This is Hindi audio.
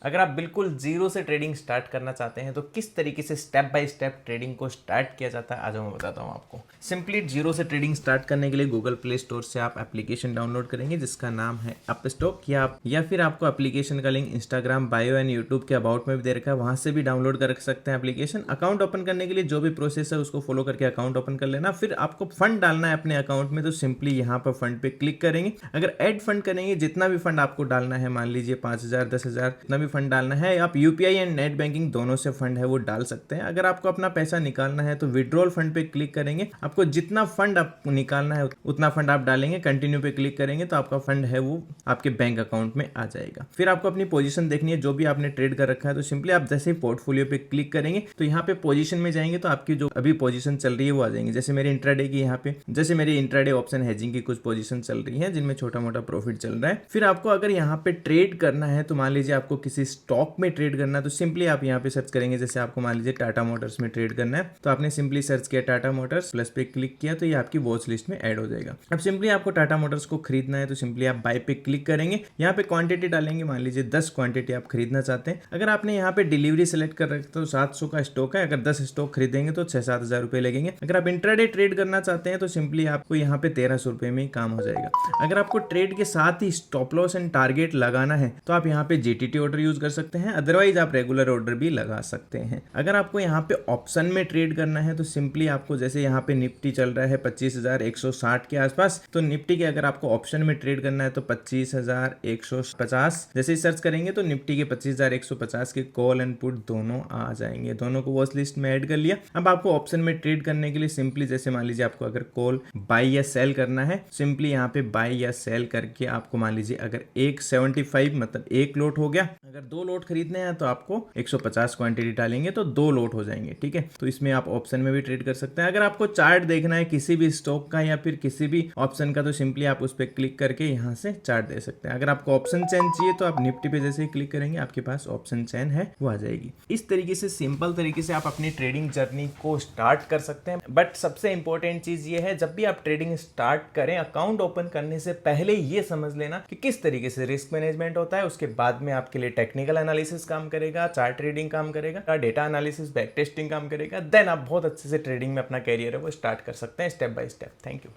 अगर आप बिल्कुल जीरो से ट्रेडिंग स्टार्ट करना चाहते हैं तो किस तरीके से स्टेप बाय स्टेप ट्रेडिंग को स्टार्ट किया जाता है आज मैं बताता हूं आपको। सिंपली जीरो से ट्रेडिंग स्टार्ट करने के लिए गूगल प्ले स्टोर से आप एप्लीकेशन डाउनलोड करेंगे जिसका नाम है अप स्टॉक, या फिर आपको एप्लीकेशन का link Instagram bio and YouTube के अबाउट में भी दे रखा है, वहां से भी डाउनलोड कर सकते हैं एप्लीकेशन। अकाउंट ओपन करने के लिए जो भी प्रोसेस है उसको फॉलो करके अकाउंट ओपन कर लेना। फिर आपको फंड डालना है अपने अकाउंट में, तो सिंपली यहाँ पर फंड पे क्लिक करेंगे। अगर ऐड फंड करेंगे, जितना भी फंड आपको डालना है, मान लीजिए 5,000 10,000 जितना भी फंड डालना है, आप यूपीआई एंड नेट बैंकिंग दोनों से फंड है वो डाल सकते हैं। अगर आपको अपना पैसा निकालना है तो विड्रॉल फंड पे क्लिक करेंगे। आपको जितना फंड आपको निकालना है उतना फंड आप डालेंगे, कंटिन्यू पे क्लिक करेंगे तो आपका फंड है वो आपके बैंक अकाउंट में आ जाएगा। फिर आपको अपनी पोजीशन देखनी है, जो भी आपने ट्रेड कर रखा है, तो सिंपली आप जैसे ही पोर्टफोलियो पे क्लिक करेंगे तो यहाँ पे पोजीशन में जाएंगे तो आपकी जो अभी पोजीशन चल रही है वो आ जाएंगे। जैसे मेरे इंट्राडे की यहाँ पे, जैसे मेरी इंट्राडे ऑप्शन हेजिंग की कुछ पोजीशन चल रही है जिनमें छोटा मोटा प्रॉफिट चल रहा है। फिर आपको अगर यहाँ पे ट्रेड करना है तो मान लीजिए आपको किसी स्टॉक में ट्रेड करना है तो सिंपली आप यहाँ पे सर्च करेंगे। जैसे आपको मान लीजिए टाटा मोटर्स में ट्रेड करना है तो आपने सिंपली सर्च किया टाटा मोटर्स, प्लस पे क्लिक किया तो ये आपकी वॉच लिस्ट में ऐड हो जाएगा। अब सिंपली आपको टाटा मोटर्स को खरीदना है तो सिंपली आप बाय पे क्लिक करेंगे। यहाँ पे क्वांटिटी डालेंगे, मान लीजिए 10 क्वांटिटी आप खरीदना चाहते हैं। अगर आपने यहाँ पे डिलीवरी सेलेक्ट कर रखा तो 700 का स्टॉक है, अगर 10 स्टॉक खरीदेंगे तो 6-7 हज़ार रुपए लगेंगे। अगर आप इंट्राडे ट्रेड करना चाहते हैं तो सिंपली आपको यहाँ पे 1300 रुपए में ही काम हो जाएगा। अगर आपको ट्रेड के साथ ही स्टॉप लॉस एंड टारगेट लगाना है तो आप यहाँ पे जीटीटी ऑर्डर यूज कर सकते हैं, अदरवाइज आप रेगुलर ऑर्डर भी लगा सकते हैं। अगर आपको यहाँ पे ऑप्शन में ट्रेड करना है तो सिंपली आपको, जैसे यहाँ पे निफ्टी चल रहा है 25,160 के आसपास, तो निफ्टी के अगर आपको ऑप्शन में ट्रेड करना है तो 25,150 जैसे ही सर्च करेंगे तो निफ्टी के 25,150 के कॉल एंड पुट दोनों आ जाएंगे। दोनों को वॉच लिस्ट में ऐड कर लिया। अब आपको ऑप्शन में ट्रेड करने के लिए सिंपली, जैसे मान लीजिए आपको अगर कॉल बाय या सेल करना है, सिंपली यहाँ पे बाय या सेल करके आपको मान लीजिए अगर 175 मतलब एक लोट हो गया, अगर 2 लोट खरीदने हैं तो आपको 150 क्वांटिटी डालेंगे तो 2 लोट हो जाएंगे। ठीक है, तो इसमें आप ऑप्शन में भी ट्रेड कर सकते हैं। अगर आपको चार्ट देखना है किसी भी स्टॉक का या फिर किसी भी ऑप्शन का तो सिंपली आप उस पर क्लिक करके यहाँ से चार्ट दे सकते हैं। अगर आपको ऑप्शन चेन चाहिए तो आप निफ्टी पे जैसे ही क्लिक करेंगे आपके पास ऑप्शन चेन है वो आ जाएगी। इस तरीके से सिंपल तरीके से आप अपनी ट्रेडिंग जर्नी को स्टार्ट कर सकते हैं। बट सबसे इंपॉर्टेंट चीज ये है, जब भी आप ट्रेडिंग स्टार्ट करें, अकाउंट ओपन करने से पहले ये समझ लेना कि किस तरीके से रिस्क मैनेजमेंट होता है। उसके बाद में आपके लिए टेक्निकल एनालिसिस काम करेगा, चार्ट ट्रेडिंग काम करेगा, डेटा एनालिसिस बैक टेस्टिंग काम करेगा। देन आप बहुत अच्छे से ट्रेडिंग में अपना कैरियर है वो स्टार्ट कर सकते हैं step by step. Thank you.